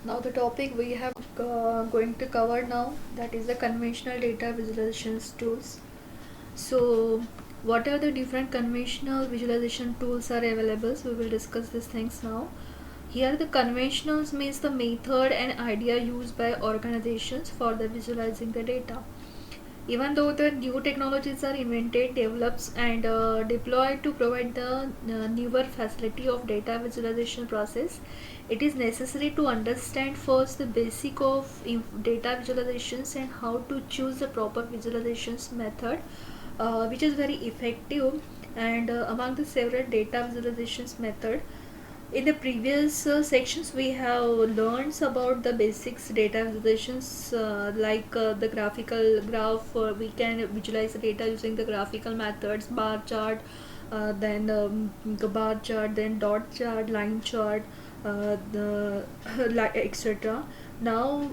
Now the topic we have going to cover now, that is the conventional data visualizations tools. So what are the different conventional visualization tools are available? So we will discuss these things now. Here the conventionals means the method and idea used by organizations for the visualizing the data. Even though the new technologies are invented, developed and deployed to provide the newer facility of data visualization process, it is necessary to understand first the basic of data visualizations and how to choose the proper visualizations method, which is very effective. And among the several data visualizations method, in the previous sections we have learned about the basics data visualizations, the graphical graph. We can visualize the data using the graphical methods, bar chart, then the bar chart, then dot chart, line chart, etc. Now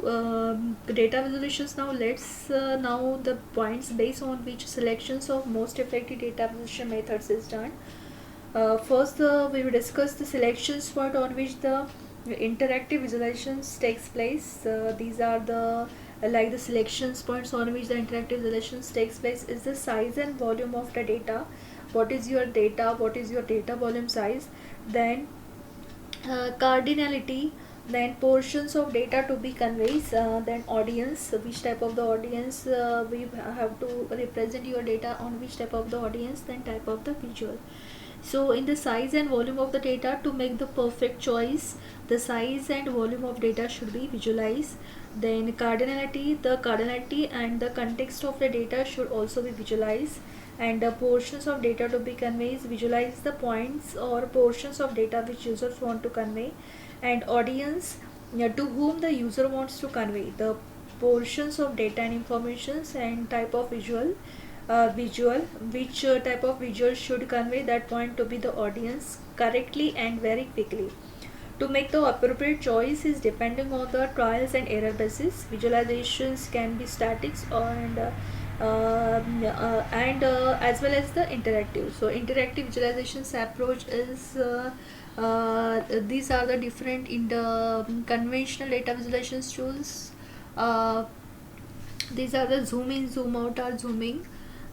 the data visualizations. Now let's now the points based on which selections of most effective data visualization methods is done. First, we will discuss the selections part on which the interactive visualizations takes place. These are the the selections points on which the interactive visualizations takes place is the size and volume of the data. What is your data? What is your data volume size? Then cardinality, then portions of data to be conveyed, then audience, which type of the audience we have to represent your data on which type of the audience, then type of the visual. So in the size and volume of the data, to make the perfect choice, the size and volume of data should be visualized. Then cardinality, the cardinality and the context of the data should also be visualized. And the portions of data to be conveyed, visualize the points or portions of data which users want to convey. And audience, to whom the user wants to convey the portions of data and informations. And type of visual, which type of visual should convey that point to be the audience correctly and very quickly. To make the appropriate choice is depending on the trials and error basis. Visualizations can be statics and as well as the interactive. So interactive visualizations approach is these are the different in the conventional data visualizations tools. These are the zoom in, zoom out or zooming,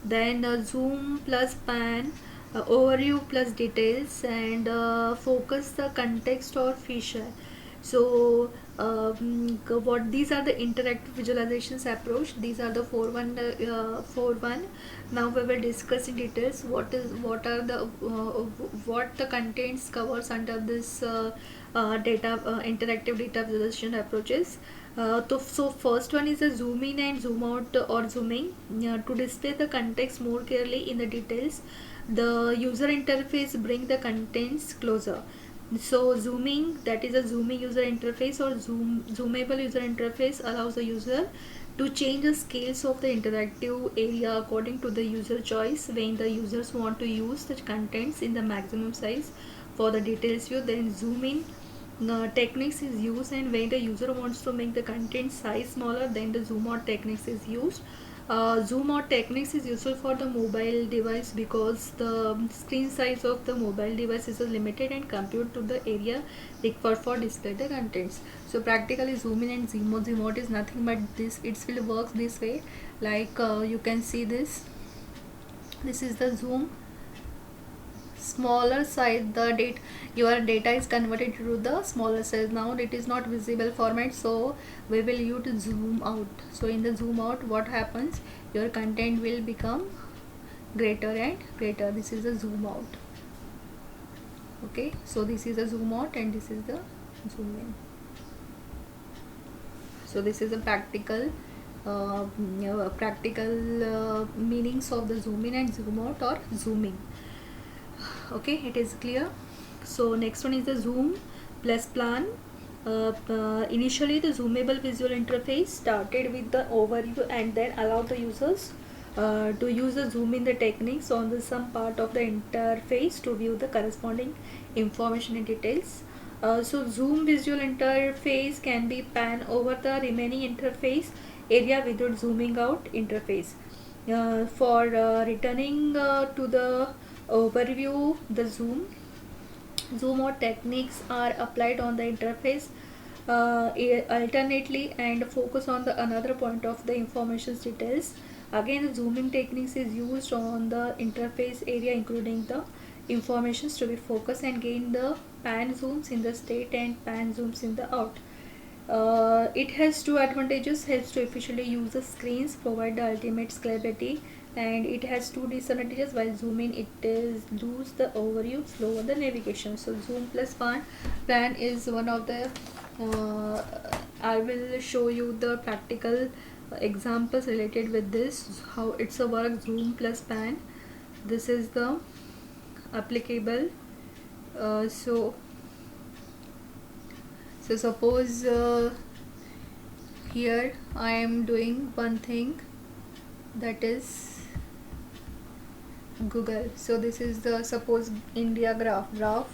then zoom plus pan, overview plus details, and focus the context or feature. So what these are the interactive visualizations approach. These are the four one. Now we will discuss in details what are the what the contents covers under this data interactive data visualization approaches. So first one is a zoom in and zoom out or zooming, to display the context more clearly in the details. The user interface bring the contents closer. So zooming, that is a zooming user interface or zoomable user interface, allows the user to change the scales of the interactive area according to the user choice. When the users want to use the contents in the maximum size for the details view, then zoom in techniques is used, and when the user wants to make the content size smaller, then the zoom out techniques is used. Zoom out techniques is useful for the mobile device because the screen size of the mobile device is limited and compared to the area required for display the contents. So practically zoom in and zoom out is nothing but this, it will work this way. You can see this is the zoom, smaller size, the date your data is converted to the smaller size. Now it is not visible format, so we will use to zoom out. So in the zoom out, what happens, your content will become greater and greater. This is the zoom out. Okay, so this is the zoom out and this is the zoom in. So this is a practical meanings of the zoom in and zoom out or zooming. Okay, it is clear. So next one is the zoom plus plan. Initially the zoomable visual interface started with the overview and then allowed the users to use the zoom in the techniques on the some part of the interface to view the corresponding information and details. So zoom visual interface can be pan over the remaining interface area without zooming out interface. For returning to the overview, the zoom out techniques are applied on the interface alternately and focus on the another point of the information's details. Again, the zooming techniques is used on the interface area, including the informations to be focused, and gain the pan zooms in the state and pan zooms in the out. It has two advantages: helps to efficiently use the screens, provide the ultimate scalability, and it has two disadvantages. While zooming, it is lose the overview, slower the navigation. So zoom plus pan is one of the I will show you the practical examples related with this, how it's a work. Zoom plus pan, this is the applicable. So suppose here I am doing one thing, that is Google. So this is the suppose India graph.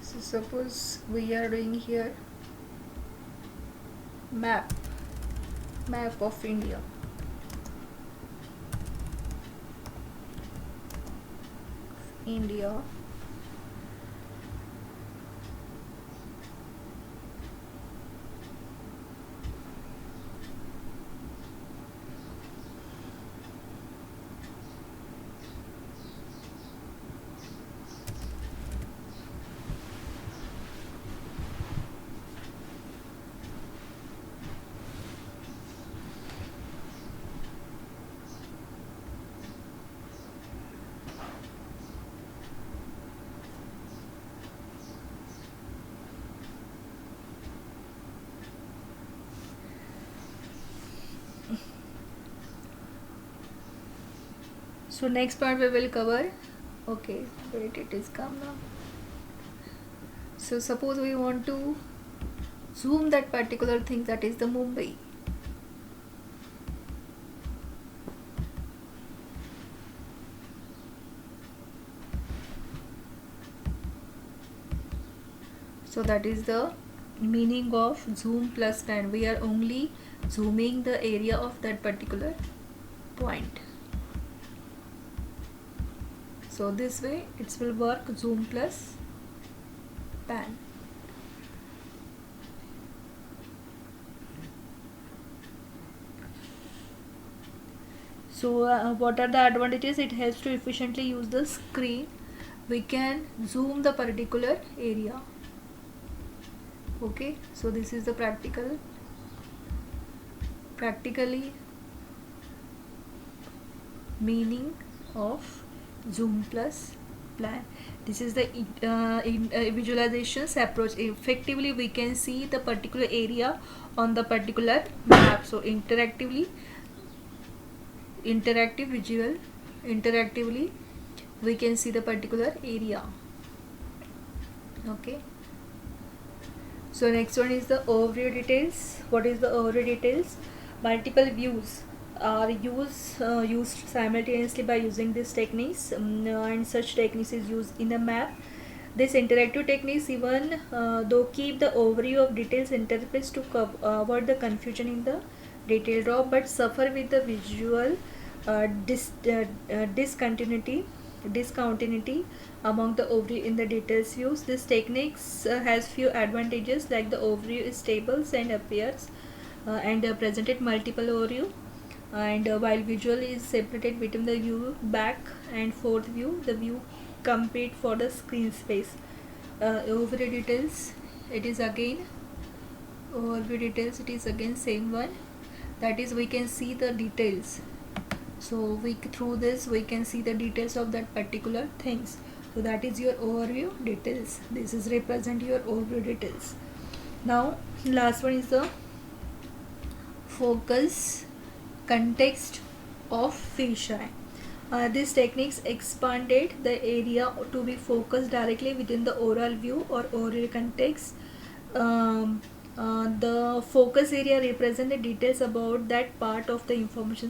So suppose we are doing here map of India. So next part we will cover. Okay, wait, it is come now. So suppose we want to zoom that particular thing, that is the Mumbai. So that is the meaning of zoom plus pan. We are only zooming the area of that particular point. So this way it will work, zoom plus pan. So what are the advantages? It helps to efficiently use the screen. We can zoom the particular area. Okay, so this is the practically meaning of zoom plus plan. This is the visualizations approach. Effectively we can see the particular area on the particular map. So interactively we can see the particular area. Okay, so next one is the overview details. What is the overview details? Multiple views are used simultaneously by using these techniques, and such techniques is used in a map. This interactive techniques even though keep the overview of details interface to avoid the confusion in the detail draw, but suffer with the visual discontinuity among the overview in the details views. This techniques has few advantages, like the overview is stable and appears and presented multiple overview, and while visual is separated between the view back and fourth view, the view compete for the screen space. Overview details, it is again same one, that is we can see the details. So through this we can see the details of that particular things. So that is your overview details. This is represent your overview details. Now last one is the focus context of fisheye. These techniques expanded the area to be focused directly within the oral view or oral context. The focus area represents the details about that part of the information